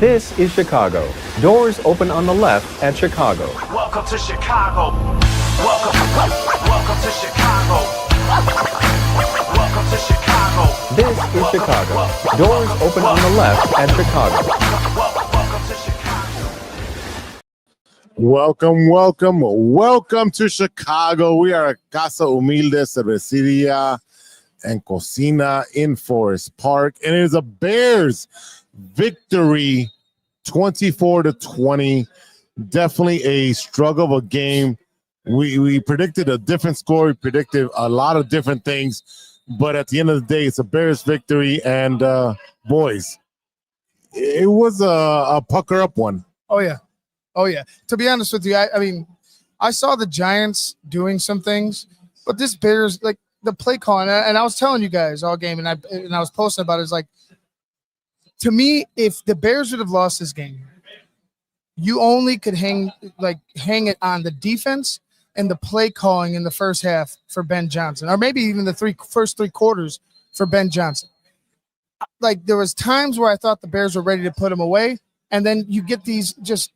This is Chicago. Doors open on the left at Chicago. Welcome to Chicago. Welcome to Chicago. Welcome to Chicago. This is Chicago. Doors open on the left at Chicago. Welcome to Chicago. Welcome to Chicago. We are at Casa Humilde Cerveceria and Cocina in Forest Park, and it is a Bears victory 24-20. Definitely a struggle of a game. We predicted a different score. We predicted a lot of different things, but at the end of the day, it's a Bears victory. And boys, it was a pucker up one. Oh yeah. To be honest with you, I mean, I saw the Giants doing some things, but this Bears, like the play calling, and I was telling you guys all game, and I was posting about it. It's like, to me, if the Bears would have lost this game, you only could hang it on the defense and the play calling in the first half for Ben Johnson, or maybe even the first three quarters for Ben Johnson. Like, there was times where I thought the Bears were ready to put him away, and then you get these just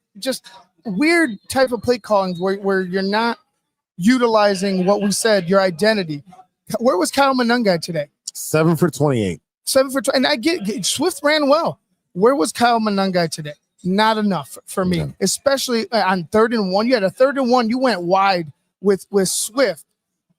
weird type of play callings where you're not utilizing what we said, your identity. Where was Kyle Monangai today? 7 for 28. 7 for 20. And I get Swift ran well. Where was Kyle Monangai today? Not enough for me, especially on 3rd and 1. You had a 3rd and 1. You went wide with Swift,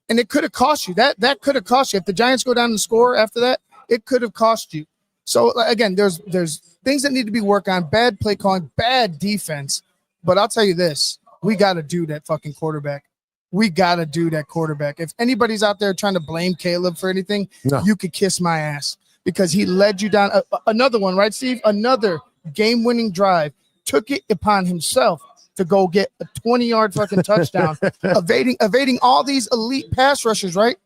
and it could have cost you. That could have cost you. If the Giants go down and score after that, it could have cost you. So, again, there's things that need to be worked on. Bad play calling, bad defense. But I'll tell you this. We got to do that fucking quarterback. We got to do that quarterback. If anybody's out there trying to blame Caleb for anything, you could kiss my ass. Because he led you down another one, right, Steve? Another game-winning drive. Took it upon himself to go get a 20-yard fucking touchdown, evading all these elite pass rushers, right?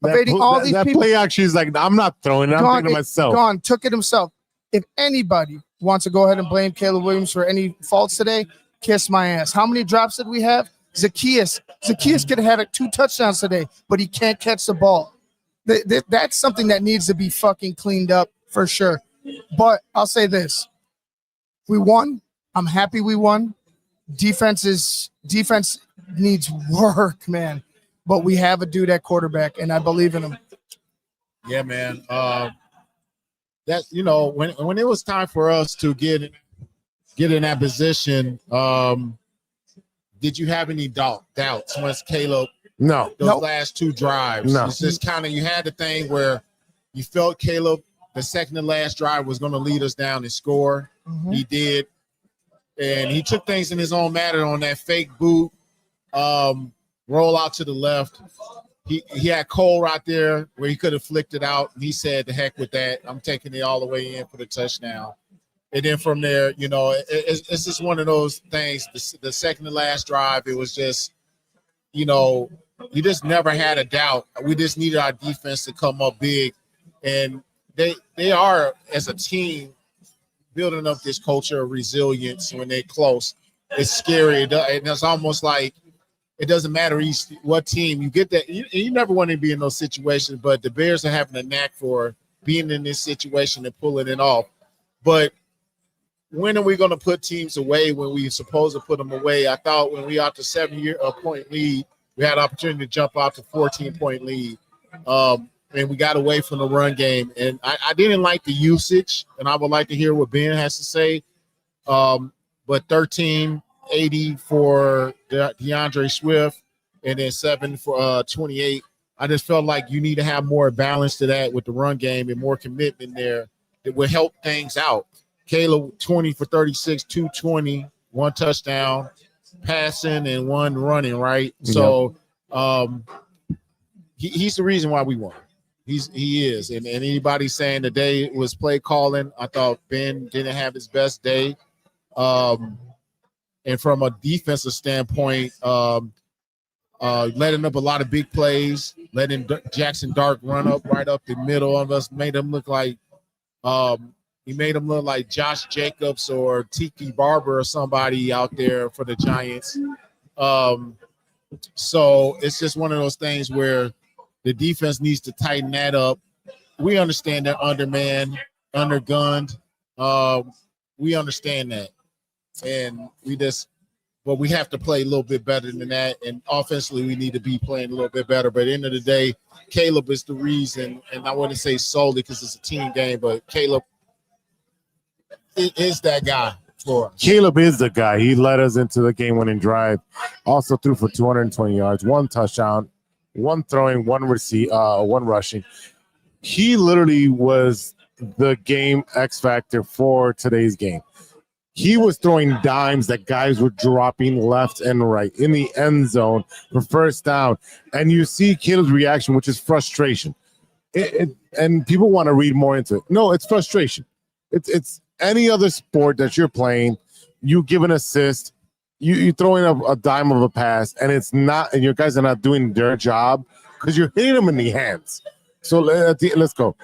Evading all these people. That play actually is like, I'm not throwing it. I'm thinking to myself. Took it himself. If anybody wants to go ahead and blame Caleb Williams for any faults today, kiss my ass. How many drops did we have? Zacchaeus could have had 2 touchdowns today, but he can't catch the ball. That's something that needs to be fucking cleaned up for sure. But I'll say this. We won. I'm happy we won. Defense needs work, man. But we have a dude at quarterback, and I believe in him. Yeah, man. That, when it was time for us to get in that position, did you have any doubts once Caleb? No. Those last 2 drives. No. It's just kind of, you had the thing where you felt Caleb, the second to last drive, was going to lead us down and score. Mm-hmm. He did. And he took things in his own manner on that fake boot, roll out to the left. He had Cole right there where he could have flicked it out. And he said, the heck with that. I'm taking it all the way in for the touchdown. And then from there, it's just one of those things. The second to last drive, it was just, you just never had a doubt. We just needed our defense to come up big. And they are, as a team, building up this culture of resilience when they're close. It's scary. And it's almost like it doesn't matter what team. You get that. You never want to be in those situations, but the Bears are having a knack for being in this situation and pulling it off. But when are we going to put teams away when we're supposed to put them away? I thought when we out to 7-point lead, we had an opportunity to jump out to 14-point lead. And we got away from the run game. And I didn't like the usage, and I would like to hear what Ben has to say. But 1380 for DeAndre Swift and then 7 for 28. I just felt like you need to have more balance to that with the run game and more commitment there that will help things out. Caleb, 20 for 36, 220, 1 touchdown, passing and 1 running, right? Yep. So he's the reason why we won. He is. And anybody saying the day was play calling, I thought Ben didn't have his best day. And from a defensive standpoint, letting up a lot of big plays, letting Jackson Dart run up right up the middle of us, made him look like he made him look like Josh Jacobs or Tiki Barber or somebody out there for the Giants. So it's just one of those things where the defense needs to tighten that up. We understand they're undermanned, undergunned. we understand that, and but we have to play a little bit better than that. And offensively, we need to be playing a little bit better. But at the end of the day, Caleb is the reason, and I wouldn't say solely because it's a team game, but Caleb is that guy for us. Caleb is the guy. He led us into the game-winning drive. Also threw for 220 yards, 1 touchdown, 1 throwing, 1 rushing. He literally was the game X factor for today's game. He was throwing dimes that guys were dropping left and right in the end zone for first down. And you see Caleb's reaction, which is frustration. And people want to read more into it. No, it's frustration. It's any other sport that you're playing, you give an assist, you throw in a dime of a pass, and it's not, and your guys are not doing their job because you're hitting them in the hands. So let's go.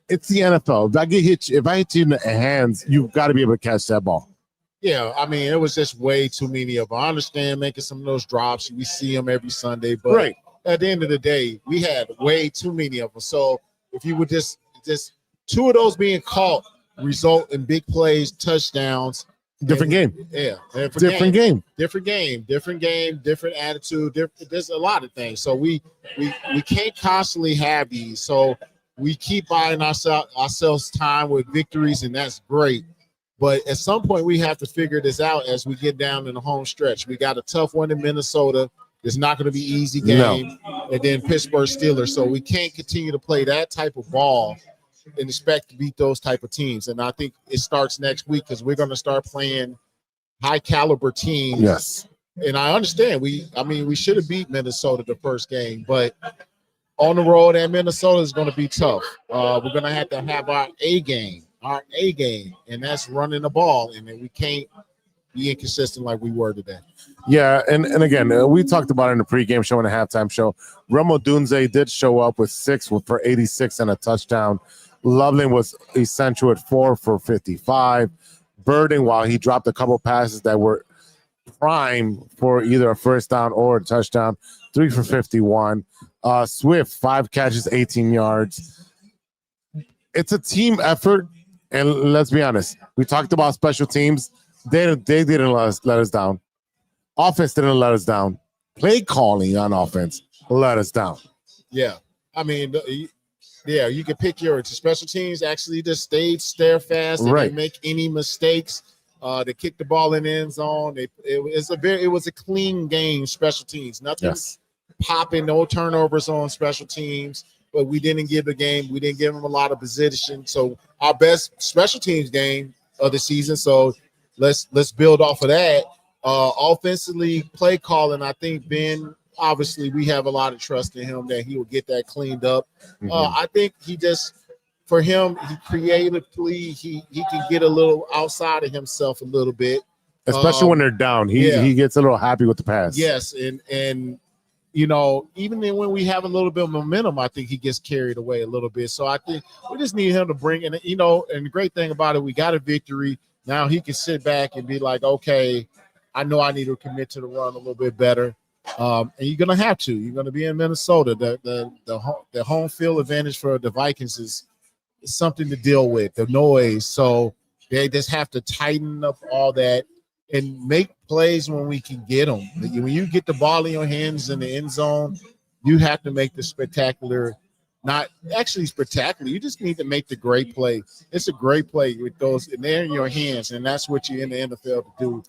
It's the NFL. If I hit you in the hands, you've got to be able to catch that ball. Yeah, I mean, it was just way too many of them. I understand making some of those drops. We see them every Sunday, but Right. At the end of the day, we had way too many of them. So if you would just 2 of those being caught result in big plays, touchdowns. Different game. Yeah, Different game. different attitude. There's a lot of things. So we can't constantly have these. So we keep buying ourselves time with victories, and that's great. But at some point, we have to figure this out as we get down in the home stretch. We got a tough one in Minnesota. It's not going to be an easy game. No. And then Pittsburgh Steelers. So we can't continue to play that type of ball and expect to beat those type of teams. And I think it starts next week because we're going to start playing high-caliber teams. Yes. And I understand. We should have beat Minnesota the first game. But on the road at Minnesota is going to be tough. We're going to have our A game. And that's running the ball, and then we can't be inconsistent like we were today. Yeah, and again, we talked about it in the pregame show and the halftime show. Remo Dunze did show up with 6 for 86 and a touchdown. Loveland was essential at 4 for 55. Burden, while he dropped a couple passes that were prime for either a first down or a touchdown, 3 for 51. Swift, 5 catches, 18 yards. It's a team effort. And let's be honest, we talked about special teams. They didn't let us down. Offense didn't let us down. Play calling on offense let us down. Yeah. I mean, yeah, you can pick your special teams actually just stayed steadfast. They didn't make any mistakes. They kicked the ball in the end zone. It was a clean game, special teams. Nothing popping, no turnovers on special teams. But we didn't give the game. We didn't give them a lot of position. So our best special teams game of the season. So let's build off of that. Offensively, play calling. I think Ben. Obviously, we have a lot of trust in him that he will get that cleaned up. I think he creatively he can get a little outside of himself a little bit, especially when they're down. He gets a little happy with the pass. Yes, and. You know, even then when we have a little bit of momentum, I think he gets carried away a little bit. So I think we just need him to bring in, you know, and the great thing about it, we got a victory. Now he can sit back and be like, okay, I know I need to commit to the run a little bit better. And you're going to have to. You're going to be in Minnesota. The home field advantage for the Vikings is something to deal with, the noise. So they just have to tighten up all that and make plays when we can get them. When you get the ball in your hands in the end zone, you have to make the spectacular, not actually spectacular. You just need to make the great play. It's a great play with those, and they're in your hands, and that's what you're in the NFL to do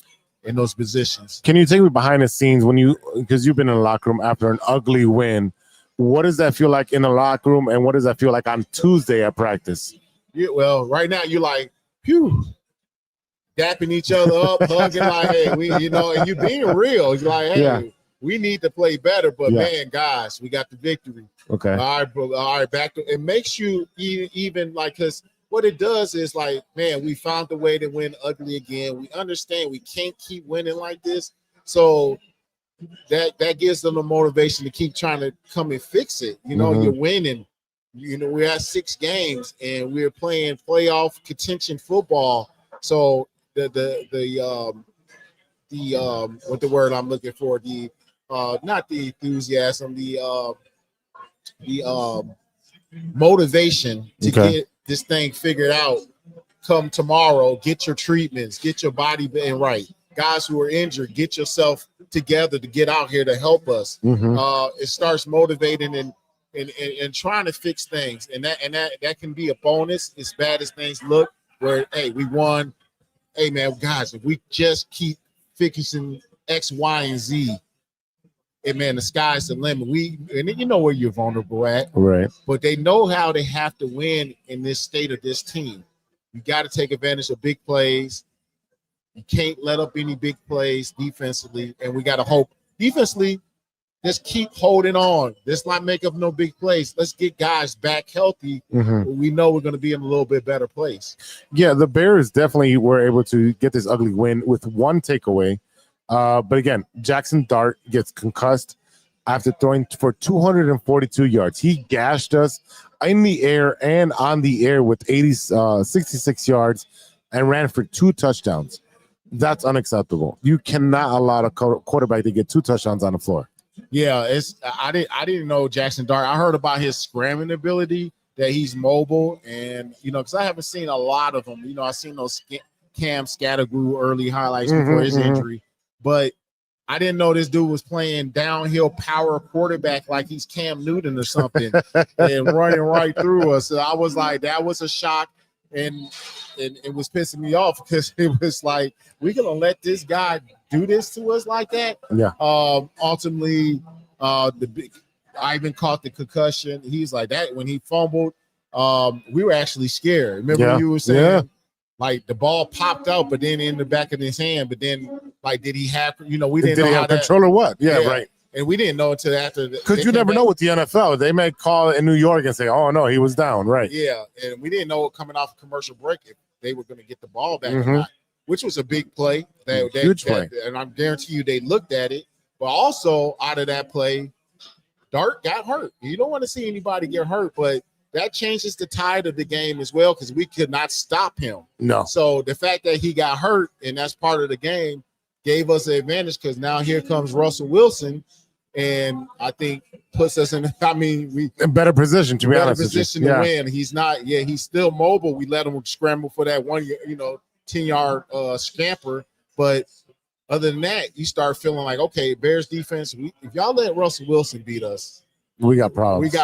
in those positions. Can you take me behind the scenes because you've been in the locker room after an ugly win? What does that feel like in the locker room, and what does that feel like on Tuesday at practice? Well, right now you're like, phew. Dapping each other up, hugging like, hey, and you being real. You're like, hey, we need to play better, but man, guys, we got the victory. Okay. All right, back to it makes you even like, because what it does is like, man, we found the way to win ugly again. We understand we can't keep winning like this, so that gives them the motivation to keep trying to come and fix it. You're winning. We're at 6 games and we're playing playoff contention football, so. What the word I'm looking for, not the enthusiasm, the motivation to get this thing figured out come tomorrow, get your treatments, get your body in right. Guys who are injured, get yourself together to get out here to help us. It starts motivating and trying to fix things, and that can be a bonus as bad as things look. Where hey, we won. Hey man, guys, if we just keep fixing X, Y, and Z, and man, the sky's the limit. And you know where you're vulnerable at, Right. but they know how they have to win in this state of this team. You got to take advantage of big plays. You can't let up any big plays defensively, and we got to hope defensively. Just keep holding on. Let's not make up no big plays. Let's get guys back healthy. We know we're going to be in a little bit better place. Yeah, the Bears definitely were able to get this ugly win with one takeaway. But again, Jackson Dart gets concussed after throwing for 242 yards. He gashed us in the air and on the air with 66 yards and ran for 2 touchdowns. That's unacceptable. You cannot allow a quarterback to get 2 touchdowns on the floor. Yeah, I didn't know Jackson Dart. I heard about his scrambling ability, that he's mobile, and because I haven't seen a lot of them. I've seen those Cam Scattergrew early highlights before his injury, but I didn't know this dude was playing downhill power quarterback like he's Cam Newton or something and running right through us. So I was like, that was a shock, and it was pissing me off because it was like, we gonna let this guy do this to us like that? Yeah. Ultimately, Ivan caught the concussion. He's like that when he fumbled. We were actually scared. Remember you were saying like the ball popped out, but then in the back of his hand. But then, like, did he have? We didn't know how control or what? Yeah, right. And we didn't know until after. Because you never know with the NFL. They may call in New York and say, "Oh no, he was down." Right. Yeah, and we didn't know coming off a commercial break if they were going to get the ball back or not, which was a big play. Huge play. And I guarantee you they looked at it. But also out of that play, Dart got hurt. You don't want to see anybody get hurt, but that changes the tide of the game as well because we could not stop him. No. So the fact that he got hurt and that's part of the game gave us an advantage because now here comes Russell Wilson, and I think puts us in. We in better position to be honest. Position to win. He's not. Yeah, he's still mobile. We let him scramble for that 10-yard scamper, but other than that, you start feeling like, okay, Bears defense. If y'all let Russell Wilson beat us, we got problems.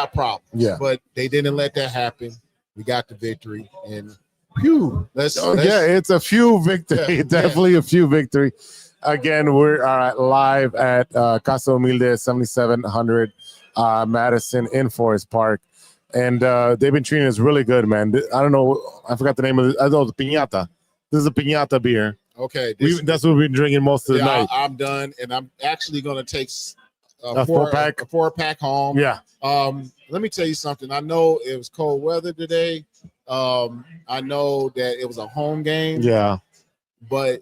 Yeah, but they didn't let that happen. We got the victory, and it's a few victory. Yeah, definitely a few victory. Again, we're live at Casa Humilde 7700 Madison in Forest Park, and they've been treating us really good, man. I don't know, I forgot the name of it. I know the piñata. This is a piñata beer. Okay, that's what we've been drinking most of the night. I'm done, and I'm actually going to take a 4-pack home. Yeah. Let me tell you something. I know it was cold weather today. I know that it was a home game. Yeah. But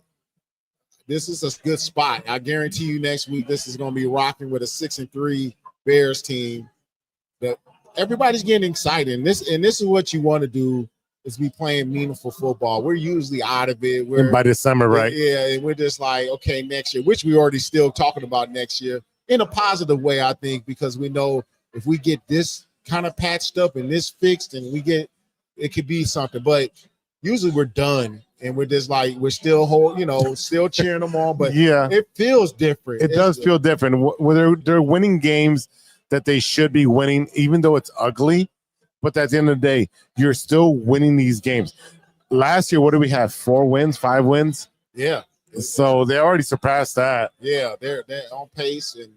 this is a good spot. I guarantee you next week this is going to be rocking with a 6-3 Bears team. That everybody's getting excited. And this is what you want to do is be playing meaningful football. We're usually out of it. We're by December, right? Yeah, and we're just like, okay, next year, which we already still talking about next year in a positive way, I think, because we know if we get this kind of patched up and this fixed and it could be something. But usually we're done. And we're just like, we're still still cheering them on, but it feels different. It does feel different. They're winning games that they should be winning, even though it's ugly. But at the end of the day, you're still winning these games. Last year, what did we have? 4 wins, 5 wins? Yeah. So they already surpassed that. Yeah, they're on pace, and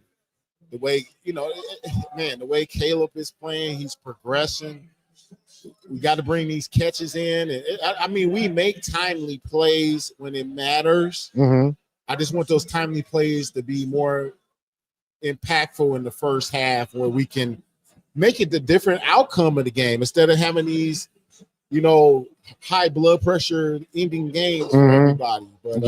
the way the way Caleb is playing, he's progressing. We got to bring these catches in. And we make timely plays when it matters. I just want those timely plays to be more impactful in the first half where we can make it the different outcome of the game instead of having these, high blood pressure ending games for everybody. But,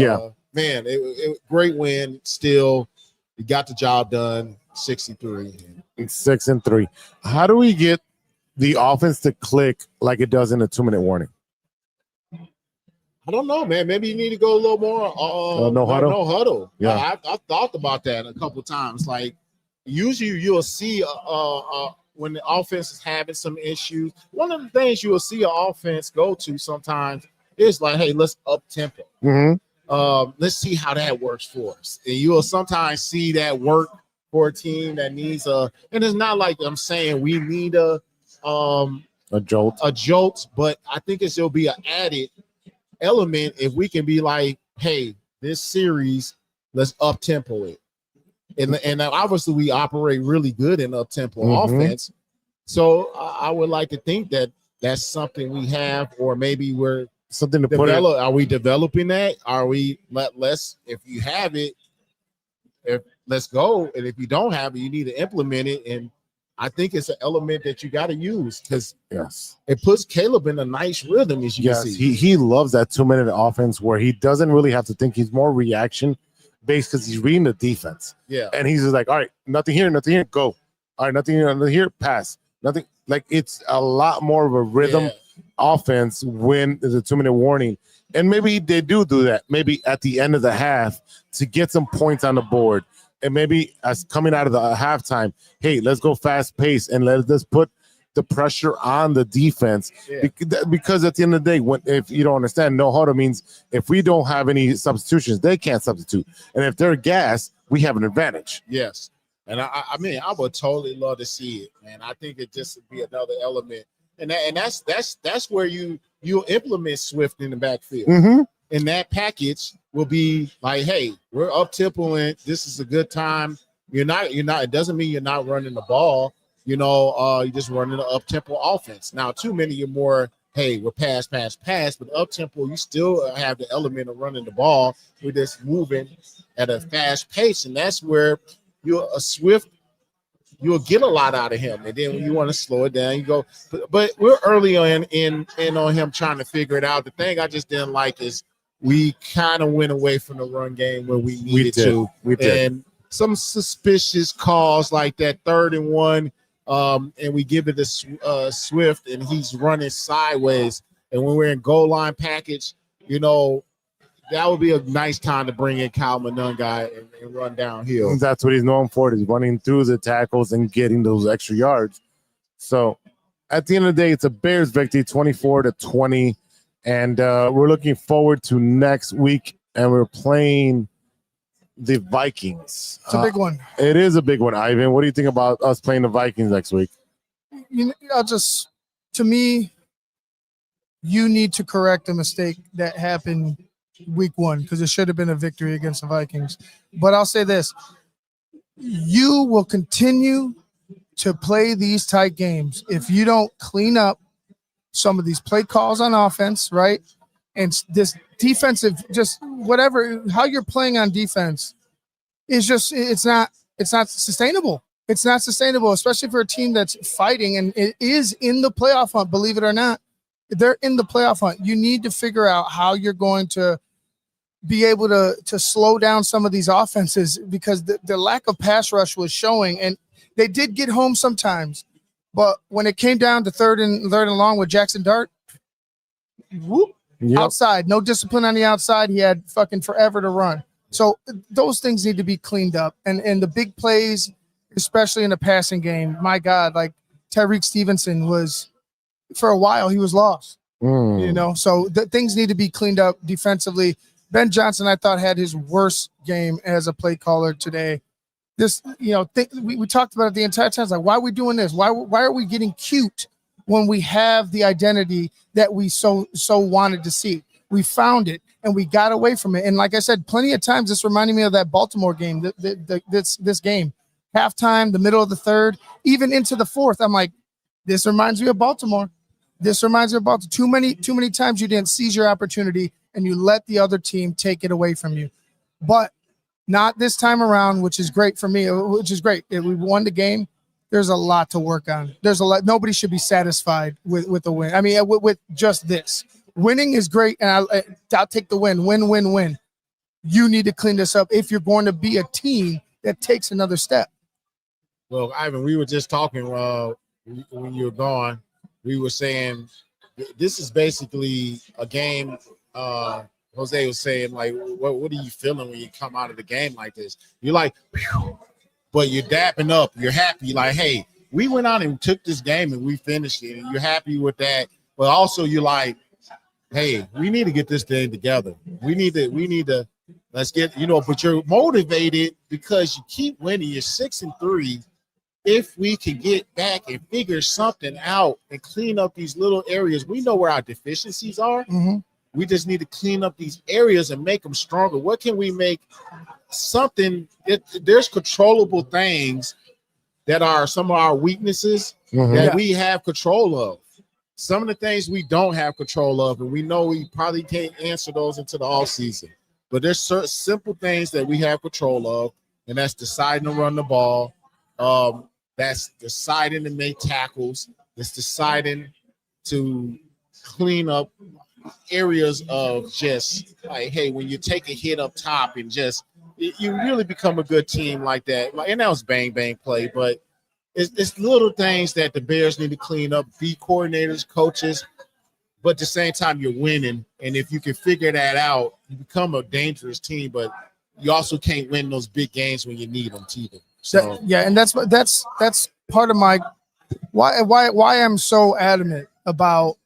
man, it great win still. We got the job done, 6-3. 6-3. How do we get the offense to click like it does in a 2-minute warning? I don't know, man. Maybe you need to go a little more no huddle. No huddle. Yeah, I thought about that a couple of times. Like usually you'll see when the offense is having some issues. One of the things you will see an offense go to sometimes It's like, hey, let's up tempo. Mm-hmm. Let's see how that works for us. And you will sometimes see that work for a team that needs and it's not like I'm saying we need a jolt, but I think it'll be an added element if we can be like, hey, this series, let's up tempo it. And obviously we operate really good in up tempo offense. So I would like to think that that's something we have, or maybe we're something to develop. Are we developing that? Are we let's if you have it, let's go. And if you don't have it, you need to implement it. And I think it's an element that you got to use because it puts Caleb in a nice rhythm, as you can see. He loves that 2-minute offense where he doesn't really have to think. He's more reaction based because he's reading the defense. Yeah. And he's just like, all right, nothing here, go. All right, nothing here, pass. Nothing. Like, it's a lot more of a rhythm offense when there's a 2-minute warning. And maybe they do that, maybe at the end of the half to get some points on the board. And maybe as coming out of the halftime, hey, let's go fast pace and let's put the pressure on the defense. Because at the end of the day, if you don't understand, no huddle means if we don't have any substitutions, they can't substitute. And if they're gas, we have an advantage. Yes. And I mean, I would totally love to see it, man. I think it just would be another element. And that's where you'll implement Swift in the backfield. And that package will be like, hey, we're up tempoing. This is a good time. You're not. It doesn't mean you're not running the ball. You're just running an up tempo offense. Now, too many you're more, hey, we're pass. But up tempo, you still have the element of running the ball. We're just moving at a fast pace, and that's where you're a Swift. You'll get a lot out of him, and then when you want to slow it down, you go. But we're early on in on him trying to figure it out. The thing I just didn't like is we kind of went away from the run game where we needed to. We did. And some suspicious calls like that 3rd and 1, and we give it to Swift, and he's running sideways. And when we're in goal line package, that would be a nice time to bring in Kyle Monungai and run downhill. That's what he's known for. He's running through the tackles and getting those extra yards. So at the end of the day, it's a Bears victory, 24-20. And we're looking forward to next week, and we're playing the Vikings. It's a big one. It is a big one, Ivan. What do you think about us playing the Vikings next week? To me, you need to correct a mistake that happened week 1 because it should have been a victory against the Vikings. But I'll say this. You will continue to play these tight games if you don't clean up some of these play calls on offense, right? And this defensive, just whatever, how you're playing on defense is just, it's not sustainable. It's not sustainable, especially for a team that's fighting and it is in the playoff hunt, believe it or not. They're in the playoff hunt. You need to figure out how you're going to be able to slow down some of these offenses because the lack of pass rush was showing, and they did get home sometimes. But when it came down to third and long with Jackson Dart, outside, no discipline on the outside. He had fucking forever to run. So those things need to be cleaned up. And the big plays, especially in the passing game, my God, like Tyreek Stevenson was, for a while, he was lost. So things need to be cleaned up defensively. Ben Johnson, I thought, had his worst game as a play caller today. This, we talked about it the entire time. It's like, why are we doing this? Why are we getting cute when we have the identity that we so wanted to see? We found it and we got away from it. And like I said, plenty of times, this reminded me of that Baltimore game. This game, halftime, the middle of the 3rd, even into the 4th. I'm like, this reminds me of Baltimore. This reminds me of Baltimore. Too many times you didn't seize your opportunity and you let the other team take it away from you. But not this time around, which is great for me, which is great. If we won the game, there's a lot to work on. There's a lot. Nobody should be satisfied with a win. I mean, with just this. Winning is great, and I'll take the win. Win. You need to clean this up if you're going to be a team that takes another step. Well, Ivan, we were just talking when you were gone. We were saying this is basically a game Jose was saying, like, what are you feeling when you come out of the game like this? You're like, phew, but you're dapping up. You're happy. Like, hey, we went out and took this game and we finished it. And you're happy with that. But also you're like, hey, we need to get this thing together. We need to let's get, but you're motivated because you keep winning. You're 6-3. If we can get back and figure something out and clean up these little areas, we know where our deficiencies are. Mm-hmm. We just need to clean up these areas and make them stronger. What can we make something? There's controllable things that are some of our weaknesses that we have control of. Some of the things we don't have control of, and we know we probably can't answer those into the offseason. But there's certain simple things that we have control of, and that's deciding to run the ball. That's deciding to make tackles. That's deciding to clean up areas of just like, hey, when you take a hit up top and just you really become a good team like that. And that was bang play, but it's little things that the Bears need to clean up. Be coordinators, coaches, but at the same time you're winning. And if you can figure that out, you become a dangerous team. But you also can't win those big games when you need them either. So and that's part of my why I'm so adamant about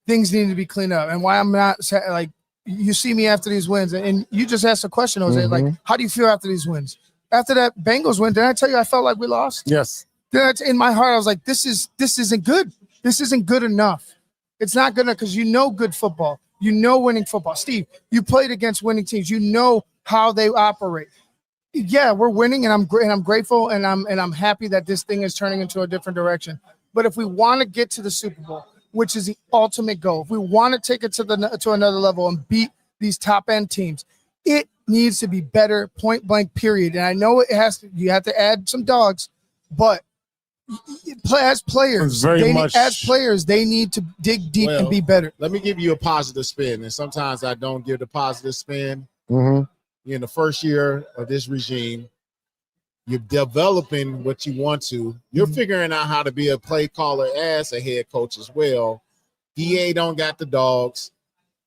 things needing to be cleaned up, and why I'm not like, you see me after these wins, and you just asked a question, Jose, like, how do you feel after these wins? After that Bengals win, did I tell you I felt like we lost? Yes. Then in my heart, I was like, this isn't good. This isn't good enough. It's not good enough because good football. Winning football. Steve, you played against winning teams. You know how they operate. Yeah, we're winning, and I'm grateful, and I'm happy that this thing is turning into a different direction. But if we want to get to the Super Bowl, which is the ultimate goal, if we want to take it to another level and beat these top end teams, it needs to be better, point blank, period. And I know you have to add some dogs, but as players, they need to dig deep and be better. Let me give you a positive spin, and sometimes I don't give the positive spin. In the first year of this regime, you're developing what you want to. You're figuring out how to be a play caller as a head coach as well. DA don't got the dogs,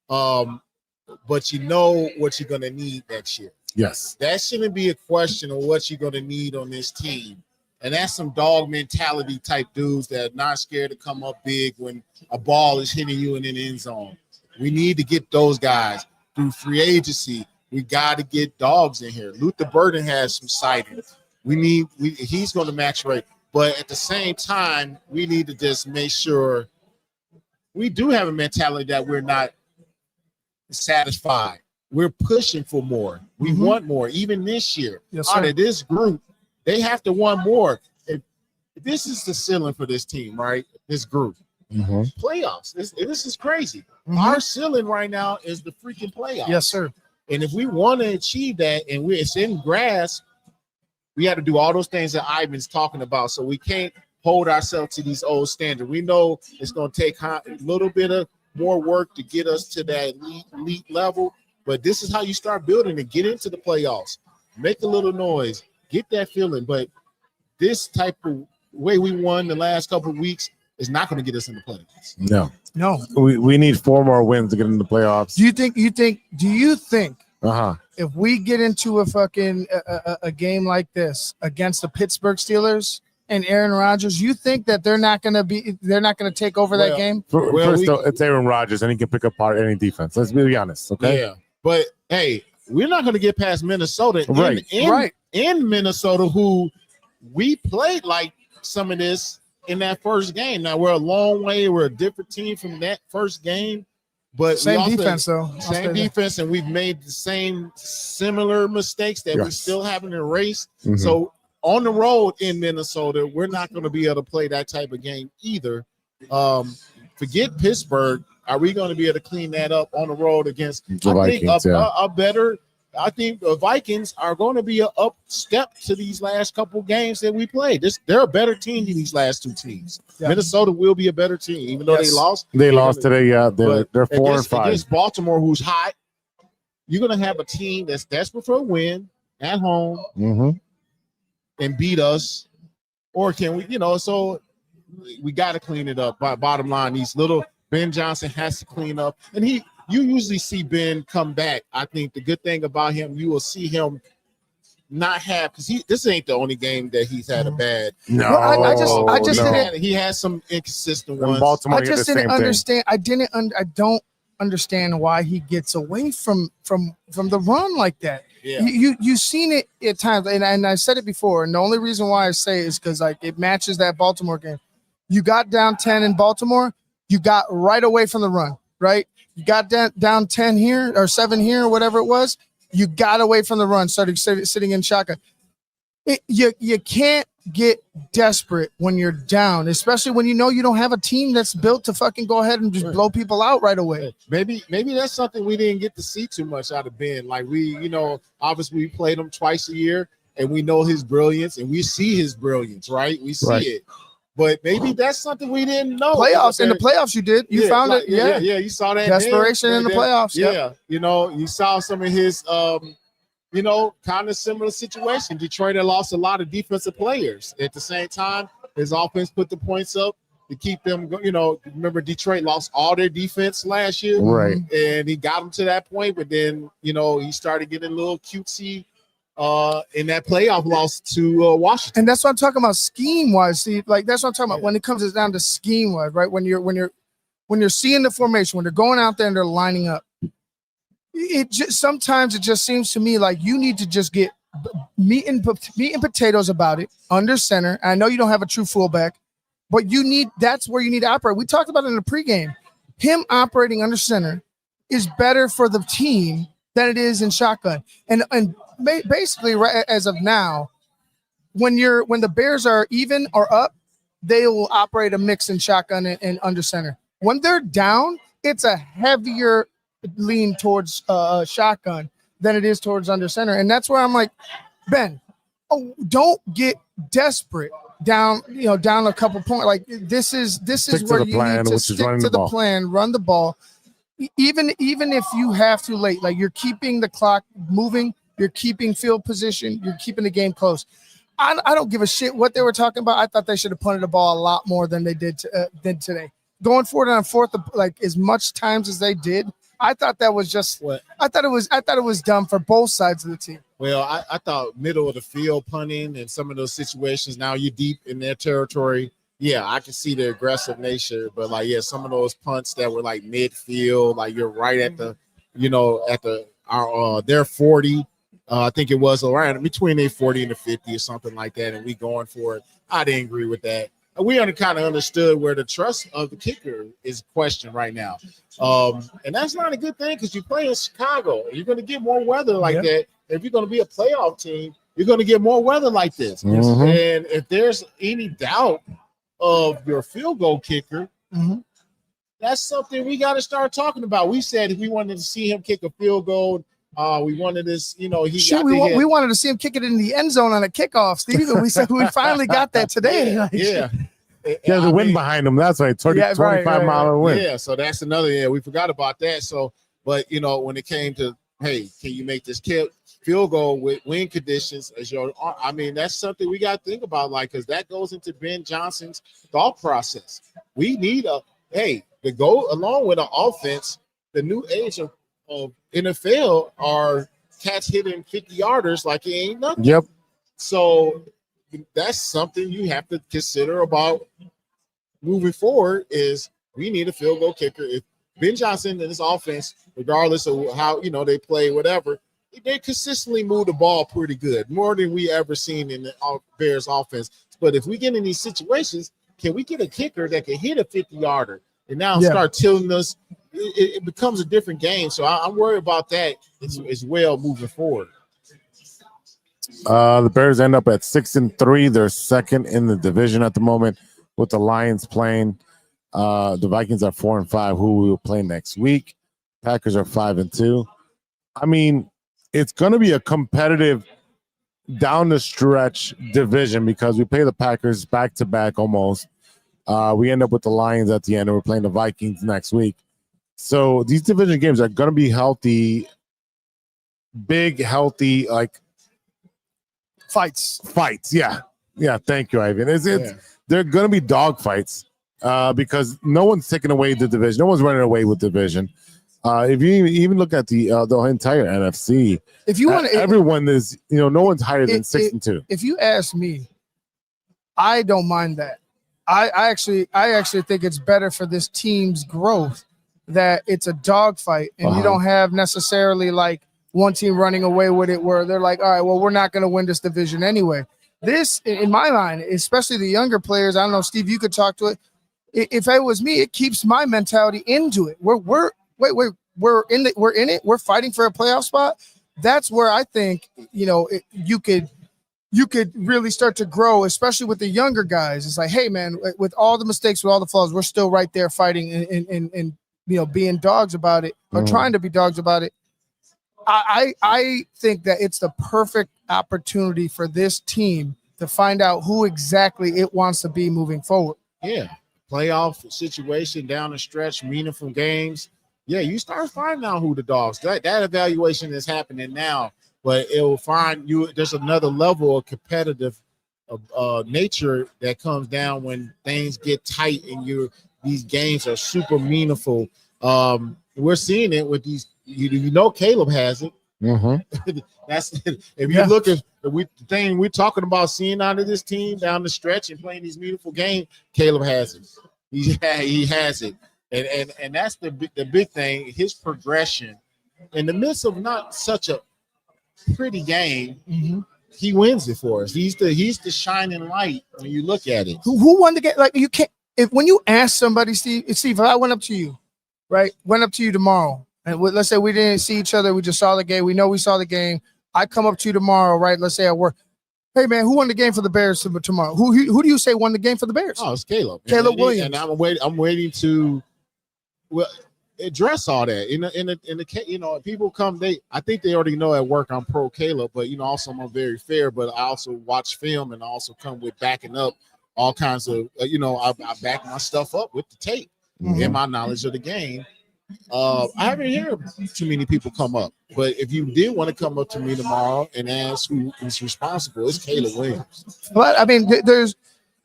but you know what you're going to need next year. Yes. That shouldn't be a question of what you're going to need on this team. And that's some dog mentality type dudes that are not scared to come up big when a ball is hitting you in the end zone. We need to get those guys through free agency. We got to get dogs in here. Luther Burden has some sightings. He's going to match rate. But at the same time, we need to just make sure we do have a mentality that we're not satisfied. We're pushing for more. We want more. Even this year, out of this group, they have to want more. If this is the ceiling for this team, right? This group. Playoffs. This is crazy. Our ceiling right now is the freaking playoffs. Yes, sir. And if we want to achieve that, and it's in grasp, we have to do all those things that Ivan's talking about. So we can't hold ourselves to these old standards. We know it's going to take a little bit of more work to get us to that elite level. But this is how you start building and get into the playoffs. Make a little noise. Get that feeling. But this type of way we won the last couple of weeks is not going to get us in the playoffs. No. We need 4 more wins to get into the playoffs. Do you think if we get into a fucking a game like this against the Pittsburgh Steelers and Aaron Rodgers, you think that they're not going to take over that game? First, it's Aaron Rodgers, and he can pick apart any defense. Let's be honest, okay? Yeah, but hey, we're not going to get past Minnesota. In Minnesota, who we played like some of this in that first game. Now we're a long way. We're a different team from that first game, but same defense, though. Same defense, and we've made the same similar mistakes that we still haven't erased. So on the road in Minnesota, we're not going to be able to play that type of game either. Forget Pittsburgh. Are we going to be able to clean that up on the road against I think the Vikings are going to be an up step to these last couple games that we played. They're a better team than these last 2 teams. Minnesota will be a better team, even though they lost. They lost today. Yeah, they're 4-5 against Baltimore, who's hot. You're going to have a team that's desperate for a win at home and beat us, or can we? So we got to clean it up. Bottom line, these little Ben Johnson has to clean up, and you usually see Ben come back. I think the good thing about him, you will see him not have, because this ain't the only game that he's had a bad. No, well, I just didn't. He has some inconsistent ones. Baltimore, I just didn't understand. I don't understand why he gets away from the run like that. Yeah. You've seen it at times, and I said it before, and the only reason why I say it is because like it matches that Baltimore game. You got down 10 in Baltimore, you got right away from the run, right? You got down 10 here or 7 here or whatever it was. You got away from the run, started sitting in shotgun. You can't get desperate when you're down, especially when you know you don't have a team that's built to fucking go ahead and just blow people out right away. Maybe that's something we didn't get to see too much out of Ben. Like obviously we played him twice a year, and we know his brilliance, and we see his brilliance, right? We see it. But maybe that's something we didn't know. In the playoffs, you did. You found it. Yeah, you saw that desperation in the playoffs. Yeah, you saw some of his, kind of similar situation. Detroit had lost a lot of defensive players. At the same time, his offense put the points up to keep them. Remember Detroit lost all their defense last year, right? And he got them to that point, but then he started getting a little cutesy. In that playoff loss to Washington. And that's what I'm talking about scheme wise. See, like that's what I'm talking about when it comes down to scheme wise, right? When you're seeing the formation, when they're going out there and they're lining up, sometimes it just seems to me like you need to just get meat and potatoes about it under center. I know you don't have a true fullback, but that's where you need to operate. We talked about it in the pregame. Him operating under center is better for the team than it is in shotgun. And basically, right as of now, when the Bears are even or up, they will operate a mix in shotgun and under center. When they're down, it's a heavier lean towards shotgun than it is towards under center, and that's where I'm like, Ben, don't get desperate down a couple points. Like this is where you need to stick to the plan, run the ball. Even if you have to late, like you're keeping the clock moving, you're keeping field position, you're keeping the game close. I don't give a shit what they were talking about. I thought they should have punted the ball a lot more than they did today. Going forward on fourth, like as much times as they did, I thought that was just. I thought it was dumb for both sides of the team. Well, I thought middle of the field punting and some of those situations. Now you're deep in their territory. Yeah, I can see the aggressive nature, but some of those punts that were like midfield, like you're right at the, their 40. I think it was around between their 40 and the 50 or something like that, and we going for it. I didn't agree with that. We kind of understood where the trust of the kicker is questioned right now, and that's not a good thing because you play in Chicago. You're going to get more weather like that. If you're going to be a playoff team, you're going to get more weather like this. Mm-hmm. And if there's any doubt of your field goal kicker, that's something we got to start talking about. We said if we wanted to see him kick a field goal, we wanted this, we wanted to see him kick it in the end zone on a kickoff, Steve. We said we finally got that today. The wind behind him. That's right. 25-mile wind. Yeah, so that's another. We forgot about that. So, but when it came to, hey, can you make this field goal with wind conditions as that's something we got to think about, because that goes into Ben Johnson's thought process. We need to go along with an offense. The new age of NFL are cats hitting 50-yarders like it ain't nothing. Yep. So that's something you have to consider about moving forward. Is we need a field goal kicker. If Ben Johnson and his offense, regardless of how they play, whatever, they consistently move the ball pretty good, more than we ever seen in the Bears offense. But if we get in these situations, can we get a kicker that can hit a 50-yarder and now start tilting us? It becomes a different game. So I'm worried about that as well moving forward. The Bears end up at 6-3. They're second in the division at the moment, with the Lions playing. The Vikings are 4-5, who we will play next week. Packers are 5-2. I mean, it's going to be a competitive down the stretch division because we play the Packers back to back almost. We end up with the Lions at the end, and we're playing the Vikings next week. So these division games are going to be healthy, big, healthy, like fights. Yeah. Thank you, Ivan. They're going to be dog fights because no one's taking away the division. No one's running away with division. If you even look at the entire NFC, if you want, everyone is no one's higher than 6-2. If you ask me, I don't mind that. I actually think it's better for this team's growth that it's a dogfight and you don't have necessarily like one team running away with it where they're like, all right, well, we're not going to win this division anyway. This, in my mind, especially the younger players, I don't know, Steve, you could talk to it. If it was me, it keeps my mentality into it. We're in it. We're fighting for a playoff spot. That's where I think, you could really start to grow, especially with the younger guys. It's like, hey, man, with all the mistakes, with all the flaws, we're still right there fighting and being dogs about it or trying to be dogs about it. I think that it's the perfect opportunity for this team to find out who exactly it wants to be moving forward. Yeah, playoff situation down the stretch, meaningful games. Yeah, you start finding out who the dogs. That evaluation is happening now, but it will find you. There's another level of competitive nature that comes down when things get tight and these games are super meaningful. We're seeing it with these. Caleb has it. That's if you look at the thing we're talking about seeing out of this team down the stretch and playing these meaningful games. Caleb has it. He has it, and that's the big thing. His progression in the midst of not such a pretty game, he wins it for us. He's the shining light when you look at it. Who won the game? Like you can't. When you ask somebody, Steve, if I went up to you, right? Went up to you tomorrow. And let's say we didn't see each other. We just saw the game. We know we saw the game. I come up to you tomorrow, right? Let's say at work. Hey, man, who won the game for the Bears tomorrow? Who do you say won the game for the Bears? Oh, it's Caleb. Caleb Williams. And I'm waiting to address all that. In the people come. I think they already know at work I'm pro Caleb, but also I'm very fair. But I also watch film and I also come with backing up all kinds of. I back my stuff up with the tape and my knowledge of the game. I haven't heard too many people come up, but if you did want to come up to me tomorrow and ask who is responsible, it's Caleb Williams. But I mean,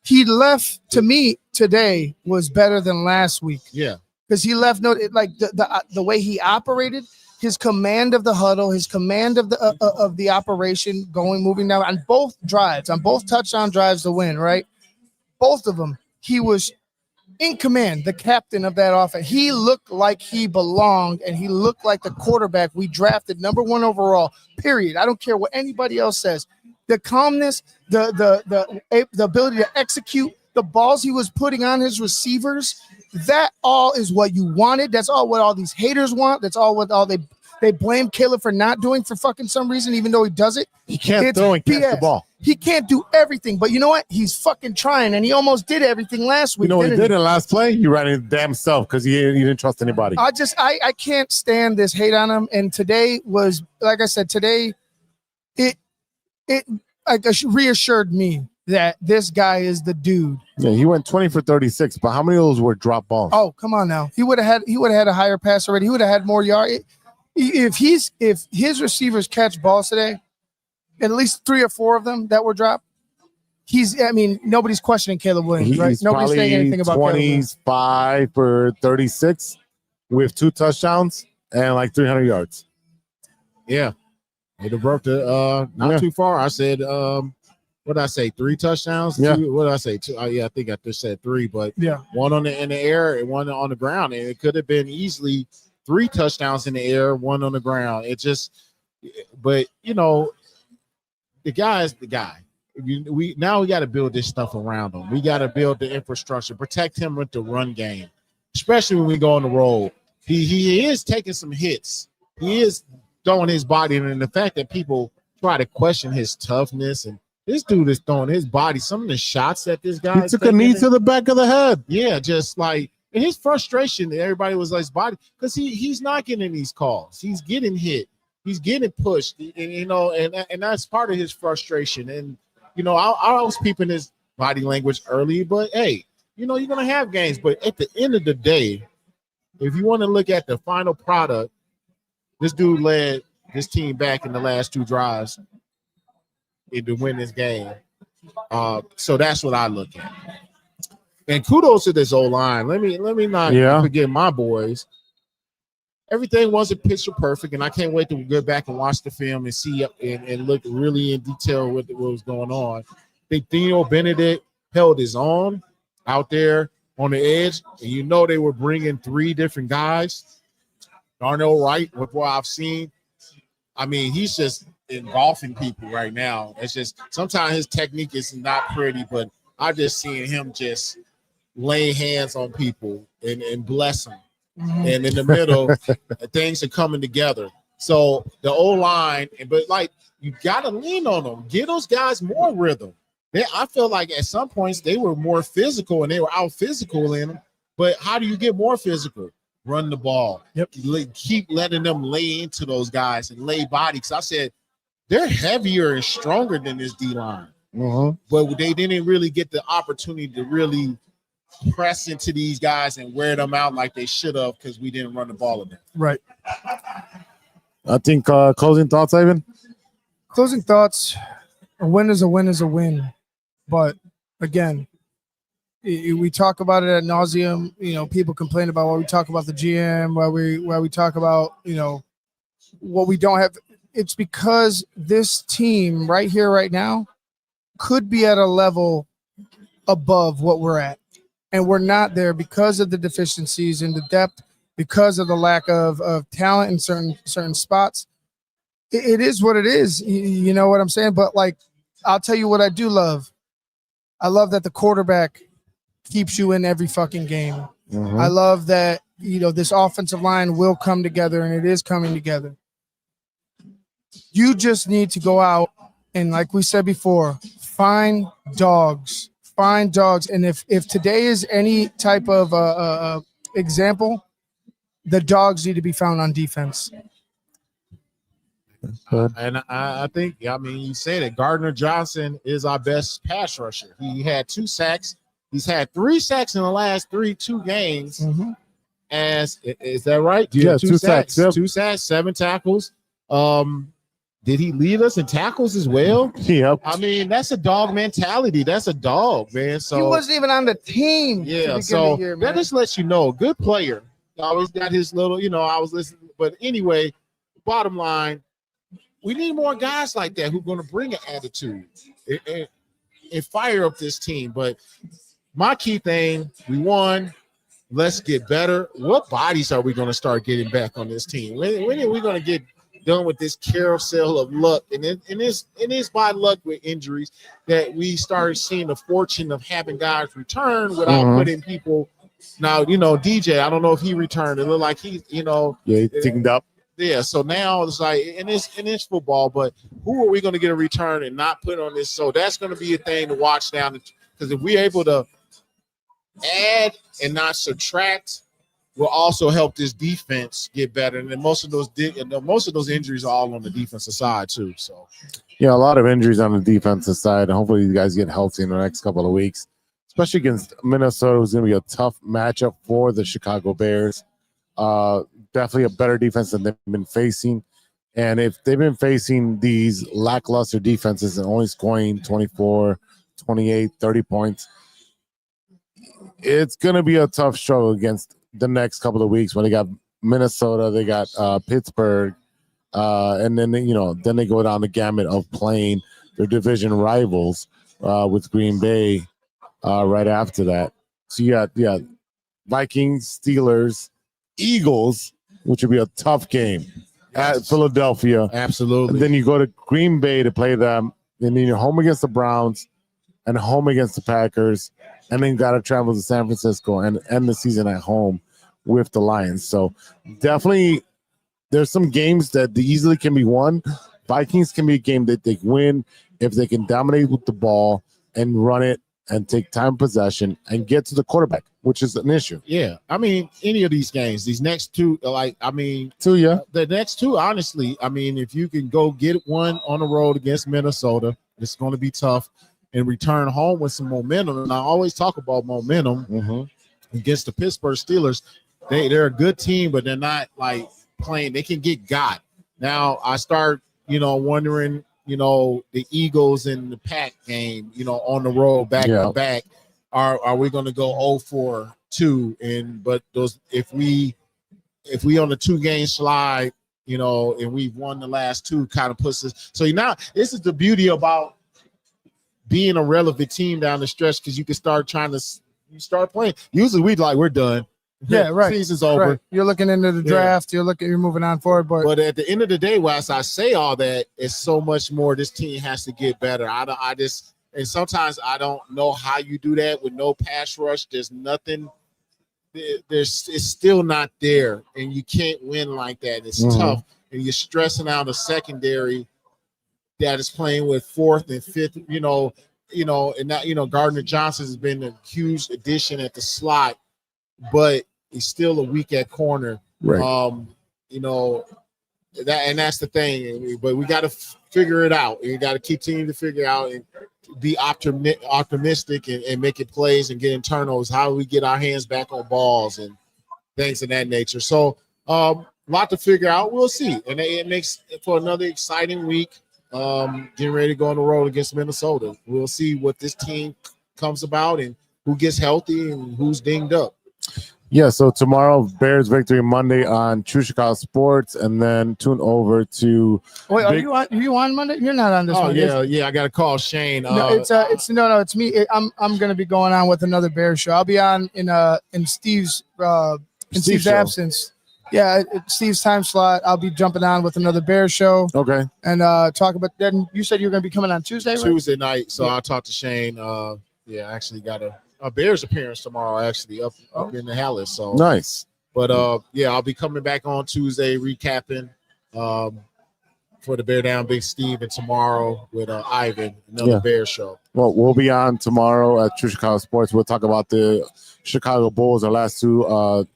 he left to me today was better than last week. Yeah, because he left the way he operated, his command of the huddle, his command of the operation, moving down on both drives, on both touchdown drives to win. Right, both of them, he was in command, the captain of that offense. He looked like he belonged, and he looked like the quarterback we drafted #1 overall, period. I don't care what anybody else says. The calmness, the ability to execute, the balls he was putting on his receivers, that all is what you wanted. That's all what all these haters want. That's all they blame Caleb for not doing for fucking some reason, even though he does it. He can't throw and catch the ball. He can't do everything, but you know what? He's fucking trying, and he almost did everything last week. You know what he did in the last play? He ran his damn self because he didn't trust anybody. I can't stand this hate on him. And today was, like I said, it reassured me that this guy is the dude. Yeah, he went 20 for 36, but how many of those were drop balls? Oh, come on now. He would have had a higher pass already. He would have had more yards. If his receivers catch balls today, at least 3 or 4 of them that were dropped, nobody's questioning Caleb Williams, right? Nobody's saying anything about Caleb Williams. 25 for 36 with 2 touchdowns and like 300 yards. Yeah. It broke too far. I said, what did I say? 3 touchdowns? Yeah. 2, what did I say? 2. I think I just said 3, but yeah, 1 in the air and 1 on the ground. And it could have been easily 3 touchdowns in the air, 1 on the ground. But the guy is the guy. We got to build this stuff around him. We got to build the infrastructure, protect him with the run game, especially when we go on the road. He is taking some hits. He is throwing his body, and the fact that people try to question his toughness, and this dude is throwing his body. Some of the shots that this guy took a knee to the back of the head. Yeah, just like. And his frustration, everybody was like his body, because he's not getting these calls. He's getting hit. He's getting pushed, and that's part of his frustration. And I was peeping his body language early, but hey, you're gonna have games. But at the end of the day, if you want to look at the final product, this dude led this team back in the last 2 drives to win this game. So that's what I look at. And kudos to this O-line. Let me not forget my boys. Everything wasn't picture perfect, and I can't wait to go back and watch the film and see and look really in detail what was going on. I think Theo Benedict held his own out there. on the edge, and you know they were bringing 3 different guys. Darnell Wright, with what I've seen, I mean, he's just engulfing people right now. It's just sometimes his technique is not pretty, but I just seen him just lay hands on people and bless them. And in the middle, things are coming together. So the O-line, but like you got to lean on them. Give those guys more rhythm. I feel like at some points they were more physical and they were out physical in them. But how do you get more physical? Run the ball. Yep. Keep letting them lay into those guys and lay body. Because I said they're heavier and stronger than this D-line. But they didn't really get the opportunity to really press into these guys and wear them out like they should have because we didn't run the ball enough. Right. I think closing thoughts, Ivan? Closing thoughts, a win is a win is a win. But, again, we talk about it ad nauseum. You know, people complain about why we talk about the GM, why we talk about, you know, what we don't have. It's because this team right here, right now, could be at a level above what we're at. And we're not there because of the deficiencies in the depth, because of the lack of talent in certain spots. It is what it is. You know what I'm saying? But, like, I'll tell you what I do love. I love that the quarterback keeps you in every fucking game. I love that, you know, this offensive line will come together, and it is coming together. You just need to go out and, like we said before, find dogs. Find dogs. And if today is any type of example, the dogs need to be found on defense. And I think, I mean, you say that Gardner Johnson is our best pass rusher. He had 2 sacks. He's had 3 sacks in the last 2 games. Is that right? Yeah, 2 sacks. Yep. 2 sacks, 7 tackles. Did he lead us in tackles as well? Yep. I mean, that's a dog mentality. That's a dog, man. So he wasn't even on the team. Yeah, so that just lets you know, good player. Always got his little, you know, I was listening. But anyway, bottom line, we need more guys like that who are going to bring an attitude and fire up this team. But my key thing, we won. Let's get better. What bodies are we going to start getting back on this team? When are we going to get done with this carousel of luck? And it's by luck with injuries that we started seeing the fortune of having guys return without putting people. Now, you know, DJ, I don't know if he returned. It looked like he, you know. Yeah, he ticked up. Yeah, so now it's like, and it's football, but who are we going to get a return and not put on this? So that's going to be a thing to watch down, because if we're able to add and not subtract, will also help this defense get better. And then most of those injuries are all on the defensive side too. So yeah, a lot of injuries on the defensive side. And hopefully you guys get healthy in the next couple of weeks, especially against Minnesota, who's going to be a tough matchup for the Chicago Bears. Definitely a better defense than they've been facing. And if they've been facing these lackluster defenses and only scoring 24, 28, 30 points, it's going to be a tough struggle against the next couple of weeks when they got Minnesota, they got Pittsburgh, and then then they go down the gamut of playing their division rivals with Green Bay right after that. So you got Vikings, Steelers, Eagles, which would be a tough game at Philadelphia. Absolutely. And then you go to Green Bay to play them, and then you're home against the Browns and home against the Packers, and then got to travel to San Francisco and end the season at home with the Lions. So definitely there's some games that easily can be won. Vikings can be a game that they win if they can dominate with the ball and run it and take time possession and get to the quarterback, which is an issue. Yeah. I mean, any of these games, these next two, the next two, honestly, I mean, if you can go get one on the road against Minnesota, it's going to be tough, and return home with some momentum. And I always talk about momentum against the Pittsburgh Steelers. They're a good team, but they're not like playing. They can get got. Now I start, wondering, the Eagles and the Pack game, on the road back to back. Are we going to go 0-4-2? But those, if we on a 2-game slide, and we've won the last 2, kind of puts us. So now this is the beauty about being a relevant team down the stretch, because you can start trying to, you start playing. Usually we're done. Yeah, right. Season's over. Right. You're looking into the draft. You're moving on forward. But at the end of the day, whilst I say all that, it's so much more. This team has to get better. And sometimes I don't know how you do that with no pass rush. There's nothing. It's still not there, and you can't win like that. It's tough, and you're stressing out a secondary that is playing with fourth and fifth. And that Gardner Johnson has been a huge addition at the slot, but he's still a weak at corner. Right. That's the thing. But we got to figure it out. You got to continue to figure out and be optimistic and make it plays and get turnovers. How do we get our hands back on balls and things of that nature? So a lot to figure out. We'll see. And it makes for another exciting week. Getting ready to go on the road against Minnesota. We'll see what this team comes about and who gets healthy and who's dinged up. Yeah, so tomorrow, Bears victory Monday on True Chicago Sports, and then tune over to. Wait, are you on Monday? You're not on this one. Yeah. I got to call Shane. It's me. I'm going to be going on with another Bears show. I'll be on in Steve's absence. Yeah, Steve's time slot. I'll be jumping on with another Bears show. Okay. And talk about. Then you said you're going to be coming on Tuesday. Right? Tuesday night. So I'll talk to Shane. I actually got a Bears appearance tomorrow, actually up in the Hallis. So nice. But I'll be coming back on Tuesday recapping for the Bear Down Big Steve, and tomorrow with Ivan, another Bears show. Well, we'll be on tomorrow at True Chicago Sports. We'll talk about the Chicago Bulls, our last two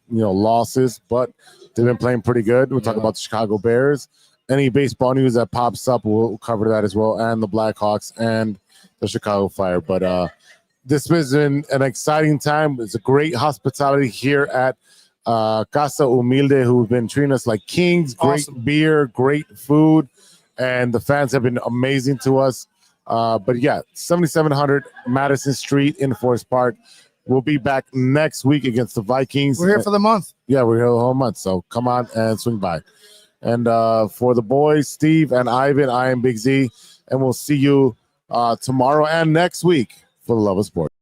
losses, but they've been playing pretty good. We'll talk about the Chicago Bears. Any baseball news that pops up, we'll cover that as well, and the Blackhawks and the Chicago Fire. But this has been an exciting time. It's a great hospitality here at Casa Humilde, who've been treating us like kings. Great beer, great food, and the fans have been amazing to us. But 7700 Madison Street in Forest Park. We'll be back next week against the Vikings. We're here for the month. Yeah, we're here the whole month, so come on and swing by. And for the boys, Steve and Ivan, I am Big Z, and we'll see you tomorrow and next week for the love of sports.